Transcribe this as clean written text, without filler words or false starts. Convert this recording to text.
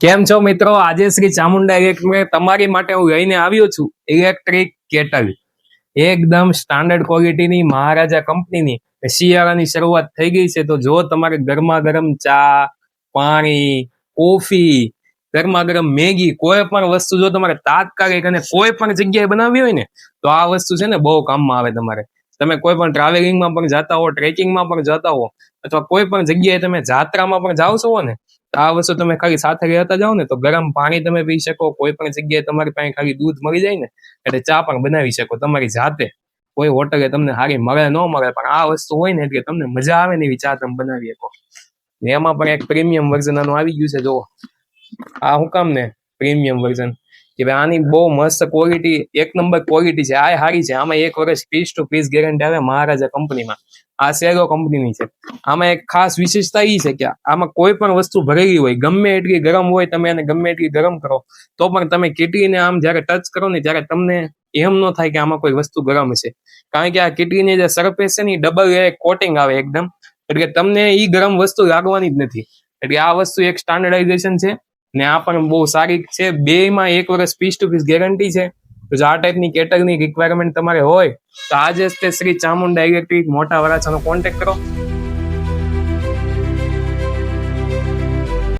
કેમ છો મિત્રો? આજે શ્રી ચામુંડા ઇલેક્ટ્રિક તમારી માટે હું લઈને આવ્યો છું ઇલેક્ટ્રિક કેટલ. એકદમ સ્ટાન્ડર્ડ ક્વોલિટીની મહારાજા કંપનીની. શિયાળાની શરૂઆત થઈ ગઈ છે, તો જો તમારે ગરમા ગરમ ચા, પાણી, કોફી, ગરમા ગરમ મેગી, કોઈ પણ વસ્તુ જો તમારે તાત્કાલિક અને કોઈ પણ જગ્યાએ બનાવવી હોય ને, તો આ વસ્તુ છે ને બહુ કામમાં આવે તમારે. તમે કોઈ પણ ટ્રાવેલિંગમાં પણ જતા હો, ટ્રેકિંગમાં પણ જતા હો, અથવા કોઈ પણ જગ્યાએ તમે જાત્રામાં પણ જાઓ છો ને, આ વસ્તુ તમે ખાલી સાથે લેતા જાઓ ને, તો ગરમ પાણી તમે પી શકો. કોઈ પણ જગ્યાએ તમારી પાસે ખાલી દૂધ મળી જાય ને, એટલે ચા પણ બનાવી શકો તમારી જાતે. કોઈ હોટલે તમને સારી મળે ન મળે, પણ આ વસ્તુ હોય ને એટલે તમને મજા આવે ને એવી ચા તમે બનાવી શકો. એમાં પણ એક પ્રીમિયમ વર્ઝન આનું આવી ગયું છે. જો આ હું કામ ને પ્રીમિયમ વર્ઝન કે ભાઈ આની બહુ મસ્ત ક્વોલિટી, એક નંબર ક્વોલિટી છે. આ સારી છે. આમાં 1 વર્ષ પીસ ટુ પીસ ગેરંટી આવે મહારાજા કંપનીમાં. આ સેલો કંપનીની છે. આમાં એક ખાસ વિશેષતા એ છે કે આમાં કોઈ પણ વસ્તુ ભરેલી હોય, ગમે એટલી ગરમ હોય, તમે એને ગમે એટલી ગરમ કરો તો પણ તમે કેટલીને આમ જયારે ટચ કરો ને ત્યારે તમને એમ ન થાય કે આમાં કોઈ વસ્તુ ગરમ છે. કારણ કે આ કેટલીની જે સરફેસ છે ને એ ડબલ કોટિંગ આવે એકદમ, એટલે તમને એ ગરમ વસ્તુ લાગવાની જ નથી. એટલે આ વસ્તુ એક સ્ટાન્ડર્ડાઇઝેશન છે ને આ પણ બહુ સારી છે. બેમાં 1 વર્ષ પીસ ટુ પીસ ગેરંટી છે. તો જો આ ટાઈપની કેટલની રિક્વાયરમેન્ટ તમારે હોય તો આજે જ તે શ્રી ચામુંડા ઇલેક્ટ્રિક મોટા વરાછાનો કોન્ટેક્ટ કરો.